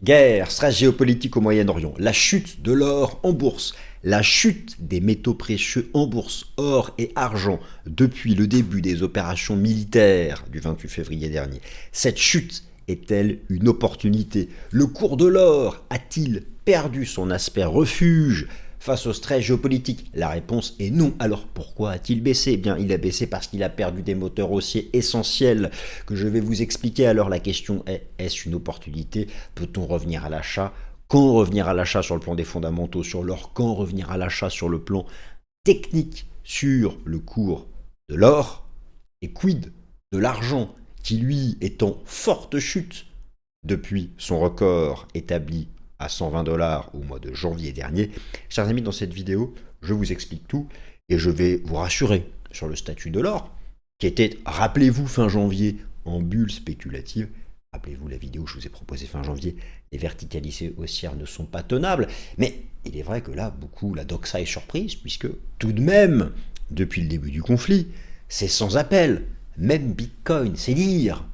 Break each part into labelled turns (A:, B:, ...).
A: Guerre, stress géopolitique au Moyen-Orient, la chute de l'or en bourse, la chute des métaux précieux en bourse, or et argent, depuis le début des opérations militaires du 28 février dernier. Cette chute est-elle une opportunité? Le cours de l'or a-t-il perdu son aspect refuge face au stress géopolitique? La réponse est non. Alors pourquoi a-t-il baissé? Eh bien, il a baissé parce qu'il a perdu des moteurs haussiers essentiels que je vais vous expliquer. Alors la question est, est-ce une opportunité? Peut-on revenir à l'achat? Quand revenir à l'achat sur le plan des fondamentaux sur l'or? Quand revenir à l'achat sur le plan technique sur le cours de l'or? Et quid de l'argent qui, lui, est en forte chute depuis son record établi à 120 $ au mois de janvier dernier. Chers amis, dans cette vidéo, je vous explique tout et je vais vous rassurer sur le statut de l'or, qui était, rappelez-vous, fin janvier, en bulle spéculative. Rappelez-vous la vidéo que je vous ai proposée fin janvier, les verticalisées haussières ne sont pas tenables, mais il est vrai que là, la doxa est surprise, puisque tout de même, depuis le début du conflit, c'est sans appel. Même Bitcoin, c'est dire,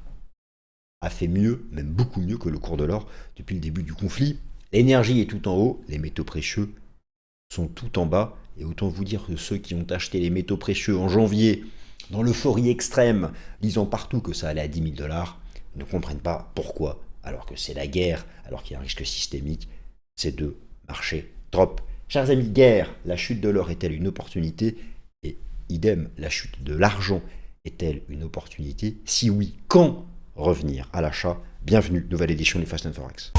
A: a fait mieux, même beaucoup mieux que le cours de l'or depuis le début du conflit. L'énergie est tout en haut, les métaux précieux sont tout en bas, et autant vous dire que ceux qui ont acheté les métaux précieux en janvier, dans l'euphorie extrême, disant partout que ça allait à 10 000 $, ne comprennent pas pourquoi, alors que c'est la guerre, alors qu'il y a un risque systémique, ces deux marchés drop. Chers amis, guerre, la chute de l'or est-elle une opportunité? Et idem, la chute de l'argent est-elle une opportunité? Si oui, quand revenir à l'achat? Bienvenue, nouvelle édition du Fast and Forex.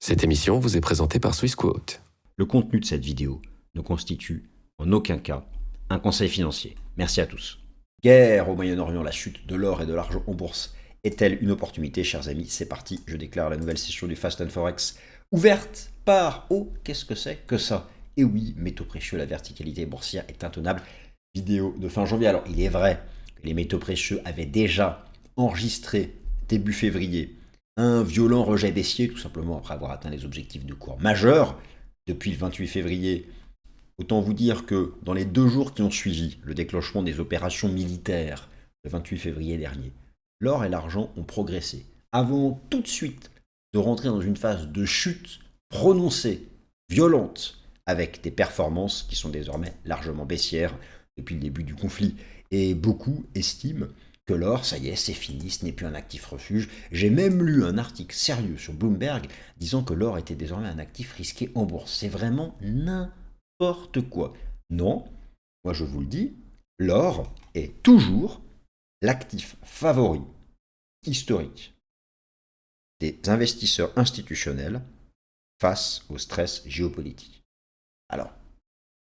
B: Cette émission vous est présentée par Swissquote.
A: Le contenu de cette vidéo ne constitue en aucun cas un conseil financier. Merci à tous. Guerre au Moyen-Orient, la chute de l'or et de l'argent en bourse est-elle une opportunité? Chers amis, c'est parti, je déclare la nouvelle session du Fast and Forex ouverte par... Oh, qu'est-ce que c'est que ça? Et oui, métaux précieux, la verticalité boursière est intenable. Vidéo de fin janvier. Alors, il est vrai que les métaux précieux avaient déjà enregistré début février un violent rejet baissier, tout simplement après avoir atteint les objectifs de cours majeurs depuis le 28 février. Autant vous dire que dans les 2 jours qui ont suivi le déclenchement des opérations militaires le 28 février dernier, l'or et l'argent ont progressé, avant tout de suite de rentrer dans une phase de chute prononcée, violente, avec des performances qui sont désormais largement baissières depuis le début du conflit. Et beaucoup estiment que l'or, ça y est, c'est fini, ce n'est plus un actif refuge. J'ai même lu un article sérieux sur Bloomberg disant que l'or était désormais un actif risqué en bourse. C'est vraiment n'importe quoi. Non, moi je vous le dis, l'or est toujours l'actif favori historique des investisseurs institutionnels face au stress géopolitique. Alors,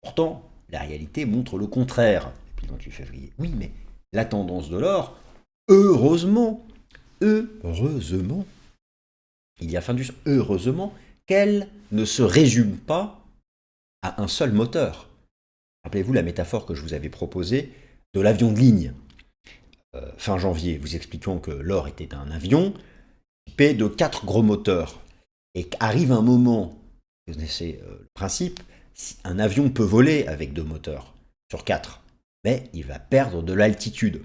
A: pourtant, la réalité montre le contraire depuis le 28 février. Oui, mais la tendance de l'or, heureusement, il y a fin du heureusement qu'elle ne se résume pas à un seul moteur. Rappelez-vous la métaphore que je vous avais proposée de l'avion de ligne. Fin janvier, vous expliquant que l'or était un avion équipé de 4 gros moteurs. Et qu'arrive un moment, vous connaissez le principe, un avion peut voler avec 2 moteurs sur 4. Mais il va perdre de l'altitude,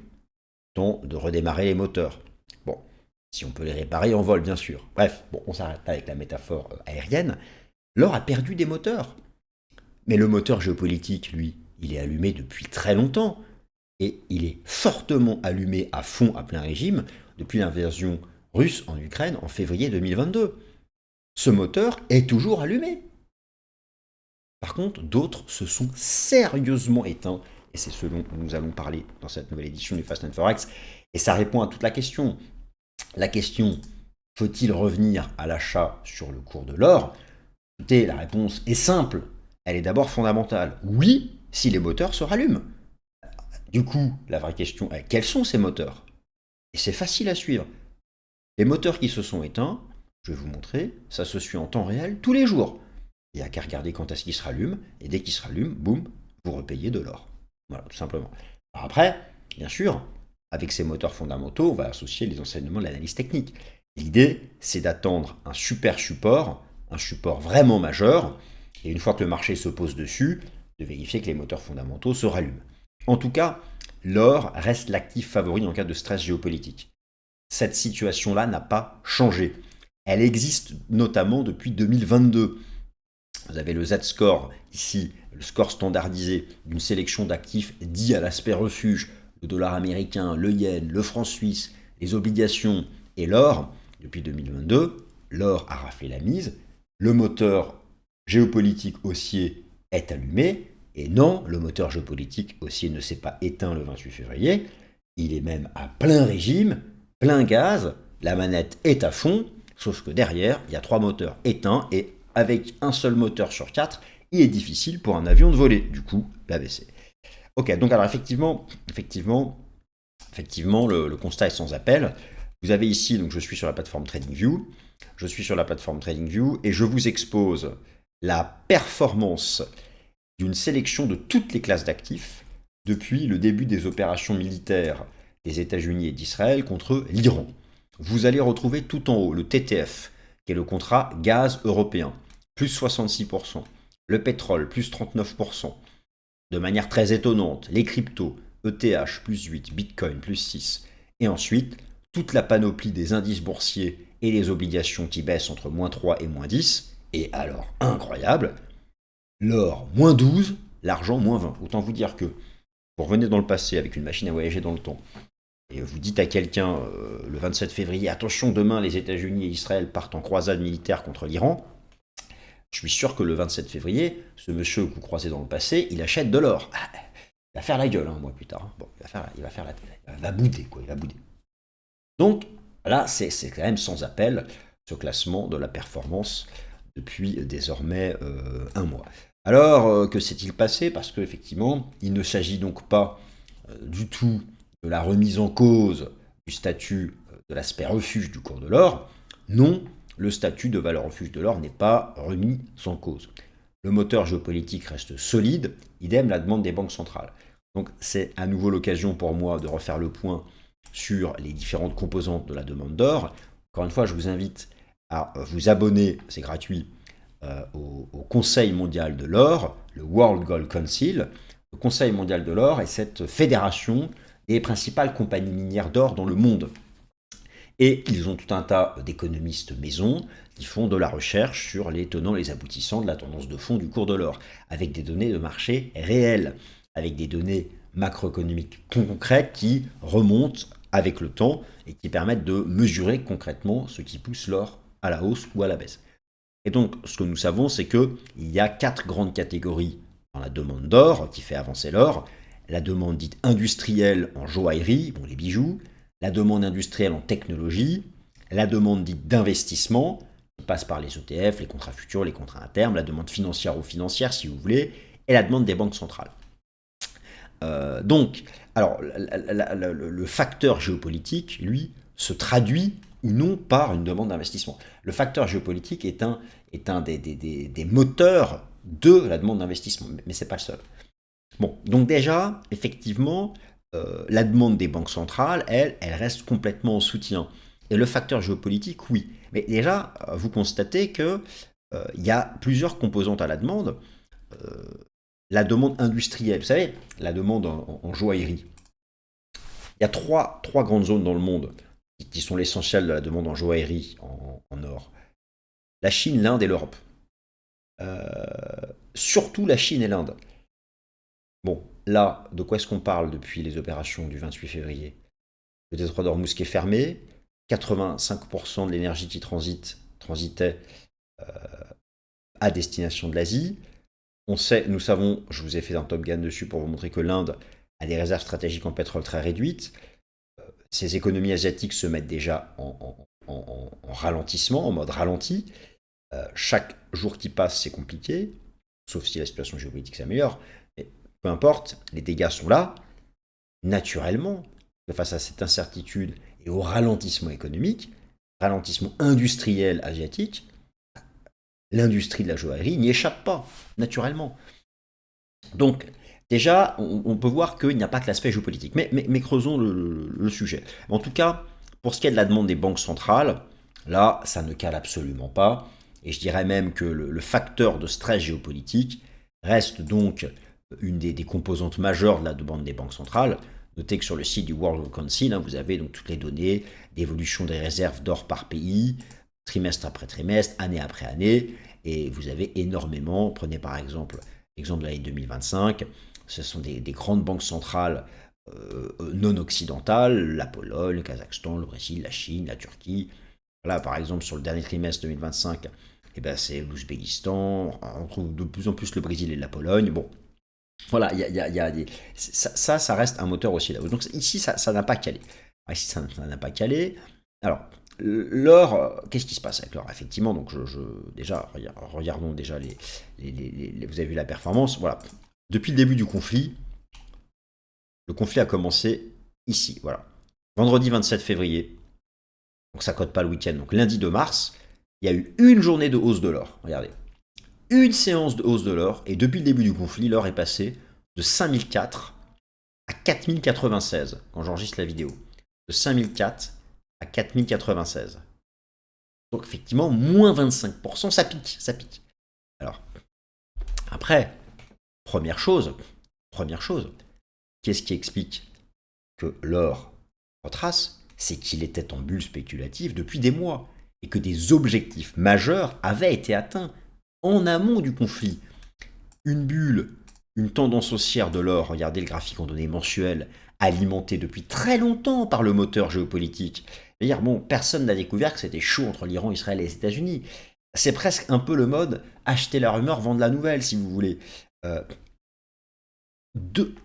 A: temps de redémarrer les moteurs. Bon, si on peut les réparer en vol, bien sûr. Bref, bon, on s'arrête là avec la métaphore aérienne. L'or a perdu des moteurs. Mais le moteur géopolitique, lui, il est allumé depuis très longtemps. Et il est fortement allumé à fond, à plein régime, depuis l'invasion russe en Ukraine en février 2022. Ce moteur est toujours allumé. Par contre, d'autres se sont sérieusement éteints. Et c'est ce dont nous allons parler dans cette nouvelle édition du Fast and Forex. Et ça répond à toute la question. La question, faut-il revenir à l'achat sur le cours de l'or? Écoutez, la réponse est simple. Elle est d'abord fondamentale. Oui, si les moteurs se rallument. Du coup, la vraie question est, quels sont ces moteurs? Et c'est facile à suivre. Les moteurs qui se sont éteints, je vais vous montrer, ça se suit en temps réel tous les jours. Il n'y a qu'à regarder quand est-ce qu'ils se rallument. Et dès qu'ils se rallument, boum, vous repayez de l'or. Voilà, tout simplement. Alors après, bien sûr, avec ces moteurs fondamentaux, on va associer les enseignements de l'analyse technique. L'idée, c'est d'attendre un super support, un support vraiment majeur, et une fois que le marché se pose dessus, de vérifier que les moteurs fondamentaux se rallument. En tout cas, l'or reste l'actif favori en cas de stress géopolitique. Cette situation-là n'a pas changé. Elle existe notamment depuis 2022. Vous avez le Z-score ici, le score standardisé d'une sélection d'actifs dits à l'aspect refuge, le dollar américain, le yen, le franc suisse, les obligations et l'or. Depuis 2022, l'or a raflé la mise, le moteur géopolitique haussier est allumé, et non, le moteur géopolitique haussier ne s'est pas éteint le 28 février, il est même à plein régime, plein gaz, la manette est à fond, sauf que derrière, il y a 3 moteurs éteints, et avec un seul moteur sur 4, il est difficile pour un avion de voler, du coup, la baisser. Ok, donc alors effectivement, le constat est sans appel. Vous avez ici, donc je suis sur la plateforme TradingView, et je vous expose la performance d'une sélection de toutes les classes d'actifs depuis le début des opérations militaires des États-Unis et d'Israël contre l'Iran. Vous allez retrouver tout en haut le TTF, qui est le contrat gaz européen, plus 66%, le pétrole, plus 39%. De manière très étonnante, les cryptos, ETH, plus 8, Bitcoin, plus 6. Et ensuite, toute la panoplie des indices boursiers et les obligations qui baissent entre moins 3 et moins 10. Et alors, incroyable, l'or, moins 12, l'argent, moins 20. Autant vous dire que vous revenez dans le passé avec une machine à voyager dans le temps, et vous dites à quelqu'un le 27 février, attention, demain les États-Unis et Israël partent en croisade militaire contre l'Iran, je suis sûr que le 27 février, ce monsieur que vous croisez dans le passé, il achète de l'or. Il va faire la gueule un mois plus tard. Bon, il va bouder, quoi, il va bouder. Donc, là, c'est quand même sans appel, ce classement de la performance depuis désormais un mois. Alors, que s'est-il passé? Parce qu'effectivement, il ne s'agit donc pas du tout de la remise en cause du statut de l'aspect refuge du cours de l'or. Non, le statut de valeur refuge de l'or n'est pas remis en cause. Le moteur géopolitique reste solide, idem la demande des banques centrales. Donc c'est à nouveau l'occasion pour moi de refaire le point sur les différentes composantes de la demande d'or. Encore une fois, je vous invite à vous abonner, c'est gratuit, au Conseil mondial de l'or, le World Gold Council. Le Conseil mondial de l'or est cette fédération des principales compagnies minières d'or dans le monde. Et ils ont tout un tas d'économistes maison qui font de la recherche sur les tenants et les aboutissants de la tendance de fond du cours de l'or, avec des données de marché réelles, avec des données macroéconomiques concrètes qui remontent avec le temps et qui permettent de mesurer concrètement ce qui pousse l'or à la hausse ou à la baisse. Et donc, ce que nous savons, c'est qu'il y a 4 grandes catégories dans la demande d'or qui fait avancer l'or. La demande dite industrielle en joaillerie, bon, les bijoux, la demande industrielle en technologie, la demande dite d'investissement, qui passe par les ETF, les contrats futurs, les contrats à terme, la demande financière ou financière, si vous voulez, et la demande des banques centrales. Donc, alors, le facteur géopolitique, lui, se traduit ou non par une demande d'investissement. Le facteur géopolitique est un des moteurs de la demande d'investissement, mais ce n'est pas le seul. Bon, donc déjà, effectivement, la demande des banques centrales, elle reste complètement en soutien. Et le facteur géopolitique, oui. Mais déjà, vous constatez qu'il y a plusieurs composantes à la demande. La demande industrielle, vous savez, la demande en joaillerie. Il y a trois grandes zones dans le monde qui sont l'essentiel de la demande en joaillerie, en or. La Chine, l'Inde et l'Europe. Surtout la Chine et l'Inde. Bon, là, de quoi est-ce qu'on parle depuis les opérations du 28 février? Le détroit d'Ormuz qui est fermé, 85% de l'énergie qui transitait à destination de l'Asie. Nous savons, je vous ai fait un Top Gun dessus pour vous montrer que l'Inde a des réserves stratégiques en pétrole très réduites. Ces économies asiatiques se mettent déjà en ralentissement, en mode ralenti. Chaque jour qui passe, c'est compliqué, sauf si la situation géopolitique s'améliore. Mais peu importe, les dégâts sont là. Naturellement, face à cette incertitude et au ralentissement économique, ralentissement industriel asiatique, l'industrie de la joaillerie n'y échappe pas, naturellement. Donc, déjà, on peut voir qu'il n'y a pas que l'aspect géopolitique. Mais creusons le sujet. En tout cas, pour ce qui est de la demande des banques centrales, là, ça ne cale absolument pas. Et je dirais même que le facteur de stress géopolitique reste donc une des composantes majeures de la demande des banques centrales. Notez que sur le site du World Council, vous avez donc toutes les données d'évolution des réserves d'or par pays, trimestre après trimestre, année après année, et vous avez énormément, prenez par exemple l'exemple de l'année 2025, ce sont des grandes banques centrales non occidentales, la Pologne, le Kazakhstan, le Brésil, la Chine, la Turquie. Là, par exemple, sur le dernier trimestre 2025, c'est l'Ouzbékistan, on trouve de plus en plus le Brésil et la Pologne. Bon, voilà, ça reste un moteur aussi là. Donc ici, ça n'a pas calé. Ici, ça n'a pas calé. Alors, l'or, qu'est-ce qui se passe avec l'or? Effectivement, donc déjà, regardons déjà vous avez vu la performance. Voilà. Depuis le début du conflit, le conflit a commencé ici. Voilà. Vendredi 27 février. Donc ça cote pas le week-end. Donc lundi 2 mars, il y a eu une journée de hausse de l'or. Regardez. Une séance de hausse de l'or. Et depuis le début du conflit, l'or est passé de 5004 à 4096 quand j'enregistre la vidéo. De 5004 à 4096. Donc effectivement, moins 25%, ça pique. Alors, après, première chose, qu'est-ce qui explique que l'or retrace? C'est qu'il était en bulle spéculative depuis des mois et que des objectifs majeurs avaient été atteints en amont du conflit. Une bulle, une tendance haussière de l'or, regardez le graphique en données mensuelles, alimenté depuis très longtemps par le moteur géopolitique. C'est-à-dire, bon, personne n'a découvert que c'était chaud entre l'Iran, Israël et les États-Unis. C'est presque un peu le mode acheter la rumeur, vendre la nouvelle, si vous voulez.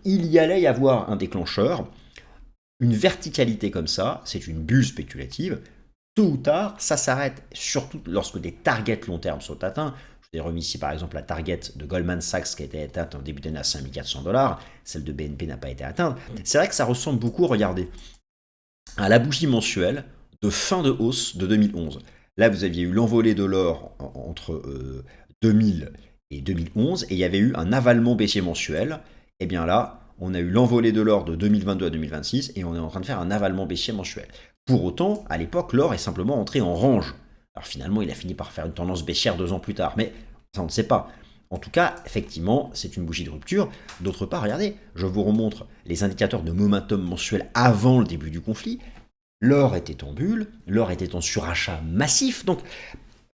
A: Il y allait y avoir un déclencheur, une verticalité comme ça, c'est une bulle spéculative. Tôt ou tard, ça s'arrête, surtout lorsque des targets long terme sont atteints. Je vous ai remis ici par exemple la target de Goldman Sachs qui a été atteinte en début d'année à 5400$, celle de BNP n'a pas été atteinte. C'est vrai que ça ressemble beaucoup, regardez, à la bougie mensuelle de fin de hausse de 2011. Là, vous aviez eu l'envolée de l'or entre 2000 et 2011, et il y avait eu un avalement baissier mensuel. Et bien là, on a eu l'envolée de l'or de 2022 à 2026, et on est en train de faire un avalement baissier mensuel. Pour autant, à l'époque, l'or est simplement entré en range. Alors finalement, il a fini par faire une tendance baissière 2 ans plus tard, mais ça on ne sait pas. En tout cas, effectivement, c'est une bougie de rupture. D'autre part, regardez, je vous remontre les indicateurs de momentum mensuel avant le début du conflit. L'or était en bulle, l'or était en surachat massif. Donc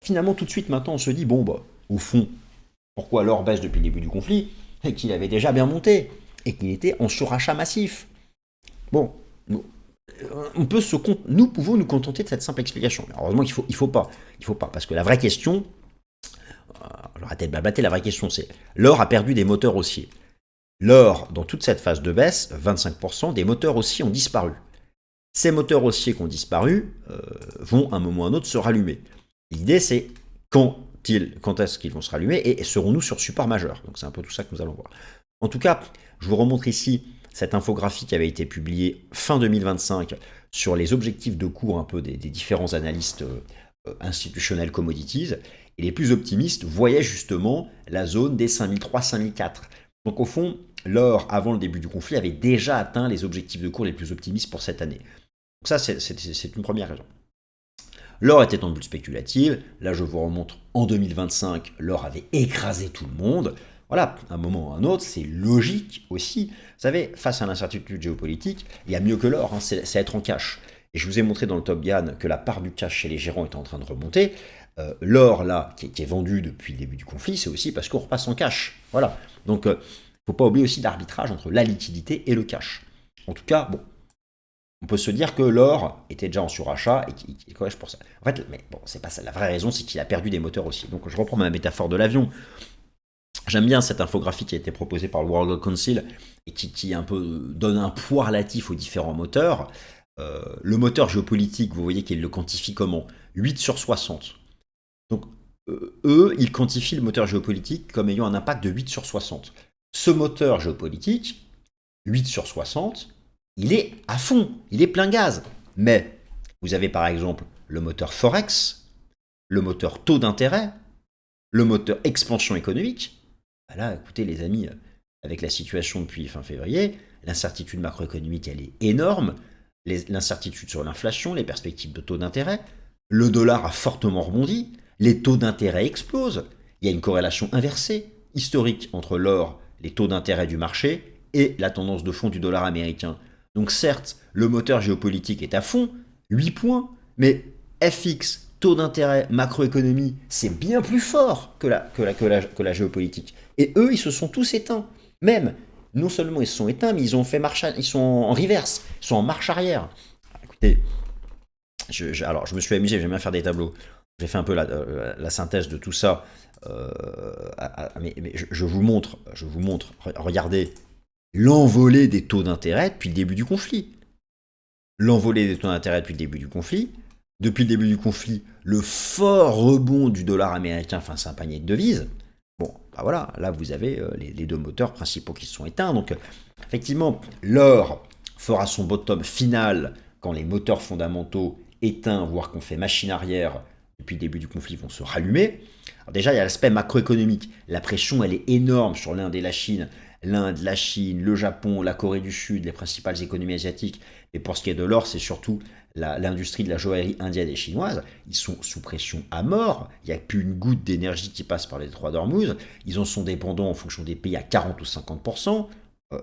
A: finalement, tout de suite, maintenant, on se dit, bon, au fond, pourquoi l'or baisse depuis le début du conflit? Et qu'il avait déjà bien monté, et qu'il était en surachat massif. Bon, nous pouvons nous contenter de cette simple explication. Mais heureusement qu'il faut pas, parce que la vraie question, j'aurais peut-être blablaté, la vraie question c'est, l'or a perdu des moteurs haussiers. L'or, dans toute cette phase de baisse, 25%, des moteurs haussiers ont disparu. Ces moteurs haussiers qui ont disparu vont à un moment ou à un autre se rallumer. L'idée c'est quand est-ce qu'ils vont se rallumer et serons-nous sur support majeur? Donc c'est un peu tout ça que nous allons voir. En tout cas, je vous remontre ici cette infographie qui avait été publiée fin 2025 sur les objectifs de cours un peu des différents analystes institutionnels commodities. Et les plus optimistes voyaient justement la zone des 5003-5004. Donc au fond, l'or, avant le début du conflit, avait déjà atteint les objectifs de cours les plus optimistes pour cette année. Donc ça, c'est une première raison. L'or était en bulle spéculative. Là, je vous remontre en 2025, l'or avait écrasé tout le monde. Voilà, à un moment ou à un autre, c'est logique aussi. Vous savez, face à l'incertitude géopolitique, il y a mieux que l'or, c'est être en cash. Et je vous ai montré dans le Top Gun que la part du cash chez les gérants est en train de remonter. L'or, là, qui est vendu depuis le début du conflit, c'est aussi parce qu'on repasse en cash. Voilà. Donc, il ne faut pas oublier aussi l'arbitrage entre la liquidité et le cash. En tout cas, bon, on peut se dire que l'or était déjà en surachat et qu'il corrige pour ça. En fait, mais bon, c'est pas ça. La vraie raison, c'est qu'il a perdu des moteurs aussi. Donc, je reprends ma métaphore de l'avion. J'aime bien cette infographie qui a été proposée par le World Council et qui un peu donne un poids relatif aux différents moteurs. Le moteur géopolitique, vous voyez qu'il le quantifie comment? 8 sur 60. Donc, eux, ils quantifient le moteur géopolitique comme ayant un impact de 8 sur 60. Ce moteur géopolitique, 8 sur 60, il est à fond, il est plein gaz. Mais vous avez par exemple le moteur Forex, le moteur taux d'intérêt, le moteur expansion économique. Là, écoutez les amis, avec la situation depuis fin février, l'incertitude macroéconomique, elle est énorme. L'incertitude sur l'inflation, les perspectives de taux d'intérêt, le dollar a fortement rebondi, les taux d'intérêt explosent, il y a une corrélation inversée, historique, entre l'or, les taux d'intérêt du marché et la tendance de fond du dollar américain. Donc certes, le moteur géopolitique est à fond, 8 points, mais FX, taux d'intérêt, macroéconomie, c'est bien plus fort que la géopolitique. Et eux, ils se sont tous éteints. Même, non seulement ils se sont éteints, mais ils sont en reverse, ils sont en marche arrière. Écoutez, alors je me suis amusé, j'aime bien faire des tableaux. J'ai fait un peu la synthèse de tout ça. Mais je vous montre, regardez l'envolée des taux d'intérêt depuis le début du conflit. L'envolée des taux d'intérêt depuis le début du conflit. Depuis le début du conflit, le fort rebond du dollar américain face à un panier de devises. Bon, bah voilà, là vous avez les deux moteurs principaux qui se sont éteints. Donc, effectivement, l'or fera son bottom final quand les moteurs fondamentaux éteints, voire qu'on fait machine arrière depuis le début du conflit, vont se rallumer. Alors déjà, il y a l'aspect macroéconomique. La pression, elle est énorme sur l'Inde et la Chine. L'Inde, la Chine, le Japon, la Corée du Sud, les principales économies asiatiques. Et pour ce qui est de l'or, c'est surtout l'industrie de la joaillerie indienne et chinoise. Ils sont sous pression à mort. Il n'y a plus une goutte d'énergie qui passe par les détroits d'Ormuz. Ils en sont dépendants en fonction des pays à 40 ou 50%.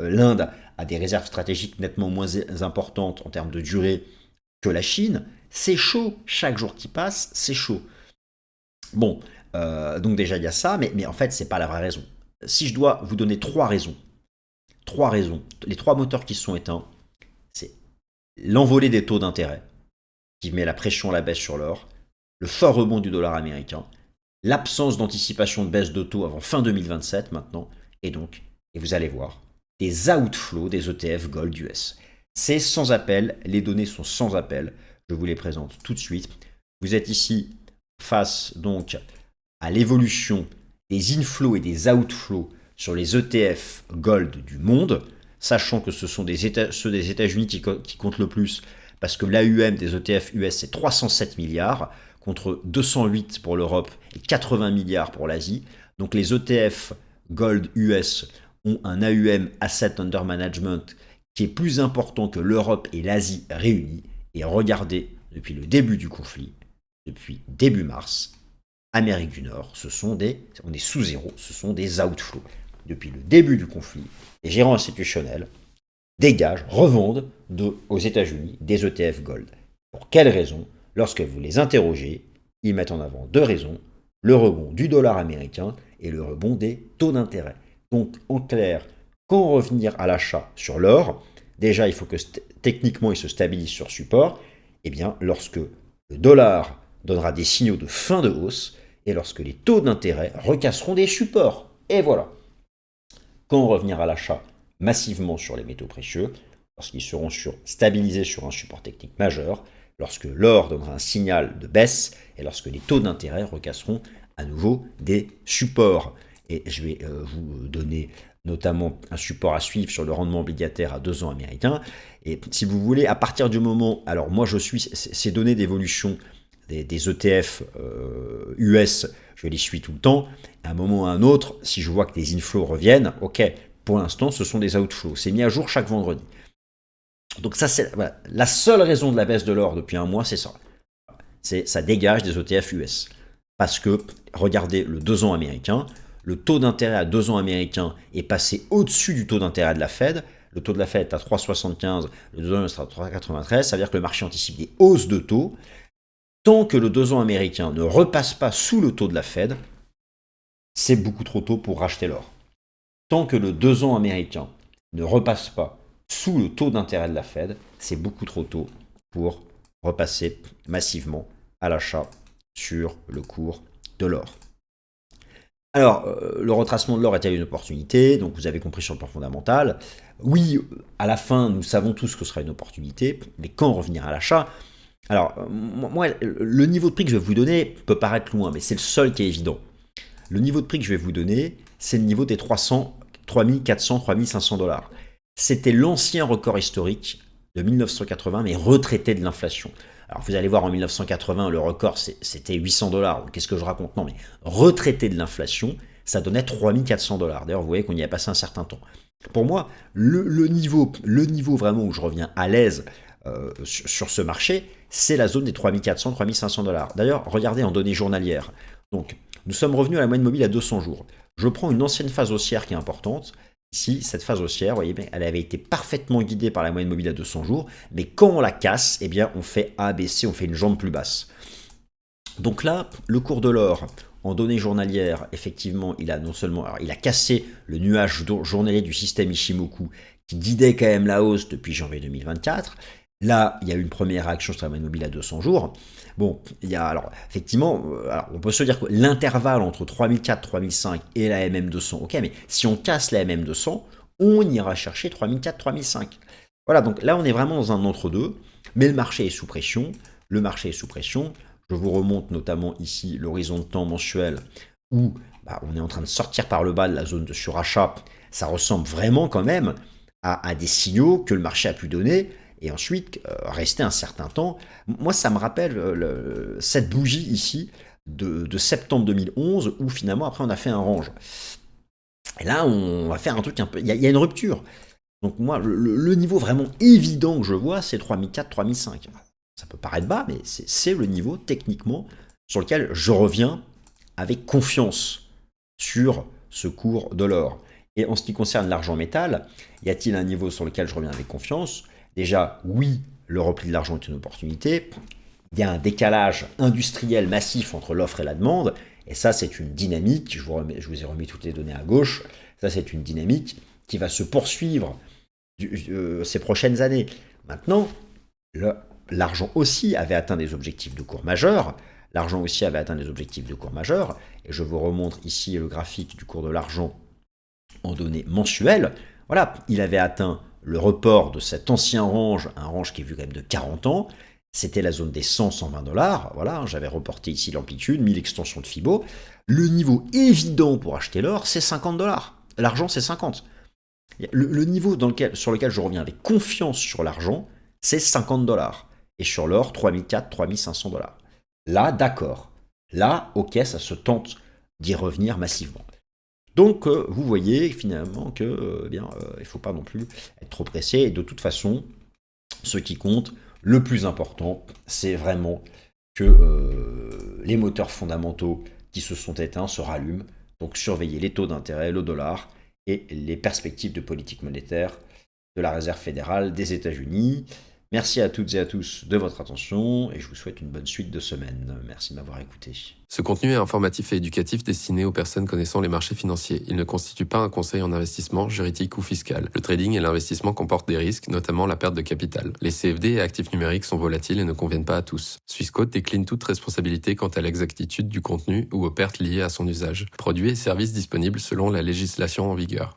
A: L'Inde a des réserves stratégiques nettement moins importantes en termes de durée que la Chine. C'est chaud. Chaque jour qui passe, c'est chaud. Bon, donc déjà il y a ça, mais en fait, c'est pas la vraie raison. Si je dois vous donner trois raisons, les trois moteurs qui se sont éteints, c'est l'envolée des taux d'intérêt, qui met la pression à la baisse sur l'or, le fort rebond du dollar américain, l'absence d'anticipation de baisse de taux avant fin 2027 maintenant, et vous allez voir, des outflows des ETF Gold US. C'est sans appel, les données sont sans appel, je vous les présente tout de suite. Vous êtes ici face donc à l'évolution des inflows et des outflows sur les ETF Gold du monde, sachant que ce sont ceux des États-Unis qui comptent le plus, parce que l'AUM des ETF US, c'est 307 milliards, contre 208 pour l'Europe et 80 milliards pour l'Asie. Donc les ETF Gold US ont un AUM, Asset Under Management, qui est plus important que l'Europe et l'Asie réunies. Et regardez, depuis le début du conflit, depuis début mars, Amérique du Nord, on est sous zéro, ce sont des outflows. Depuis le début du conflit, les gérants institutionnels dégagent, revendent aux États-Unis des ETF Gold. Pour quelles raisons? Lorsque vous les interrogez, ils mettent en avant deux raisons, le rebond du dollar américain et le rebond des taux d'intérêt. Donc, en clair, quand revenir à l'achat sur l'or, déjà, il faut que techniquement, il se stabilise sur support. Eh bien, lorsque le dollar donnera des signaux de fin de hausse et lorsque les taux d'intérêt recasseront des supports. Et voilà. Quand revenir à l'achat massivement sur les métaux précieux, lorsqu'ils seront stabilisés sur un support technique majeur, lorsque l'or donnera un signal de baisse et lorsque les taux d'intérêt recasseront à nouveau des supports. Et je vais vous donner notamment un support à suivre sur le rendement obligataire à 2 ans américain. Et si vous voulez, à partir du moment, alors moi je suis ces données d'évolution des ETF US, je les suis tout le temps. À un moment ou à un autre, si je vois que les inflows reviennent, ok, pour l'instant, ce sont des outflows. C'est mis à jour chaque vendredi. Donc ça, c'est voilà. La seule raison de la baisse de l'or depuis un mois, c'est ça. Ça dégage des ETF US. Parce que, regardez le 2 ans américain, le taux d'intérêt à 2 ans américain est passé au-dessus du taux d'intérêt de la Fed. Le taux de la Fed est à 3,75, le 2 ans sera à 3,93. Ça veut dire que le marché anticipe des hausses de taux. Tant que le 2 ans américain ne repasse pas sous le taux de la Fed, c'est beaucoup trop tôt pour racheter l'or. Tant que le 2 ans américain ne repasse pas sous le taux d'intérêt de la Fed, c'est beaucoup trop tôt pour repasser massivement à l'achat sur le cours de l'or. Alors, le retracement de l'or est-il une opportunité? Donc, vous avez compris sur le plan fondamental. Oui, à la fin, nous savons tous que ce sera une opportunité, mais quand revenir à l'achat? Alors, moi, le niveau de prix que je vais vous donner peut paraître loin, mais c'est le seul qui est évident. Le niveau de prix que je vais vous donner, c'est le niveau des 3400, 3500 dollars. C'était l'ancien record historique de 1980, mais retraité de l'inflation. Alors, vous allez voir, en 1980, le record, c'était 800 dollars. Qu'est-ce que je raconte? Non, mais retraité de l'inflation, ça donnait 3400 dollars. D'ailleurs, vous voyez qu'on y a passé un certain temps. Pour moi, le niveau vraiment où je reviens à l'aise sur ce marché, c'est la zone des 3400, 3500 dollars. D'ailleurs, regardez en données journalières. Donc, nous sommes revenus à la moyenne mobile à 200 jours. Je prends une ancienne phase haussière qui est importante, Ici, cette phase haussière, vous voyez bien, elle avait été parfaitement guidée par la moyenne mobile à 200 jours, mais quand on la casse, eh bien, on fait ABC, on fait une jambe plus basse. Donc là, le cours de l'or, en données journalières, effectivement, il a non seulement, alors, il a cassé le nuage journalier du système Ishimoku, qui guidait quand même la hausse depuis janvier 2024. Là, il y a eu une première réaction sur la moyenne mobile à 200 jours. Bon, il y a alors effectivement, alors, on peut se dire que l'intervalle entre 3004, 3005 et la MM200, ok, mais si on casse la MM200, on ira chercher 3004, 3005. Voilà, donc là on est vraiment dans un entre-deux, mais le marché est sous pression. Le marché est sous pression. Je vous remonte notamment ici l'horizon de temps mensuel où on est en train de sortir par le bas de la zone de surachat. Ça ressemble vraiment quand même à des signaux que le marché a pu donner et ensuite rester un certain temps. Moi, ça me rappelle cette bougie ici de septembre 2011 où finalement après on a fait un range. Et là, on va faire un truc un peu... Il y a une rupture. Donc moi, le niveau vraiment évident que je vois, c'est 3004, 3005. Ça peut paraître bas, mais c'est le niveau techniquement sur lequel je reviens avec confiance sur ce cours de l'or. Et en ce qui concerne l'argent métal, y a-t-il un niveau sur lequel je reviens avec confiance? Déjà, oui, le repli de l'argent est une opportunité. Il y a un décalage industriel massif entre l'offre et la demande. Et ça, c'est une dynamique. Je vous ai remis toutes les données à gauche. Ça, c'est une dynamique qui va se poursuivre ces prochaines années. Maintenant, l'argent aussi avait atteint des objectifs de cours majeurs. L'argent aussi avait atteint des objectifs de cours majeurs. Et je vous remontre ici le graphique du cours de l'argent en données mensuelles. Voilà, il avait atteint le report de cet ancien range, un range qui est vu quand même de 40 ans. C'était la zone des 100-120 dollars. Voilà, j'avais reporté ici l'amplitude, 1000 extensions de Fibo. Le niveau évident pour acheter l'or, c'est 50 dollars. L'argent, c'est 50. Le niveau sur lequel je reviens avec confiance sur l'argent, c'est 50 dollars. Et sur l'or, 3004, 3500 dollars. Là, d'accord. Là, ok, ça se tente d'y revenir massivement. Donc, vous voyez finalement que, il ne faut pas non plus être trop pressé. Et de toute façon, ce qui compte, le plus important, c'est vraiment que les moteurs fondamentaux qui se sont éteints se rallument. Donc, surveillez les taux d'intérêt, le dollar et les perspectives de politique monétaire de la Réserve fédérale des États-Unis. Merci à toutes et à tous de votre attention et je vous souhaite une bonne suite de semaine. Merci de m'avoir écouté.
B: Ce contenu est informatif et éducatif destiné aux personnes connaissant les marchés financiers. Il ne constitue pas un conseil en investissement, juridique ou fiscal. Le trading et l'investissement comportent des risques, notamment la perte de capital. Les CFD et actifs numériques sont volatiles et ne conviennent pas à tous. Swissquote décline toute responsabilité quant à l'exactitude du contenu ou aux pertes liées à son usage. Produits et services disponibles selon la législation en vigueur.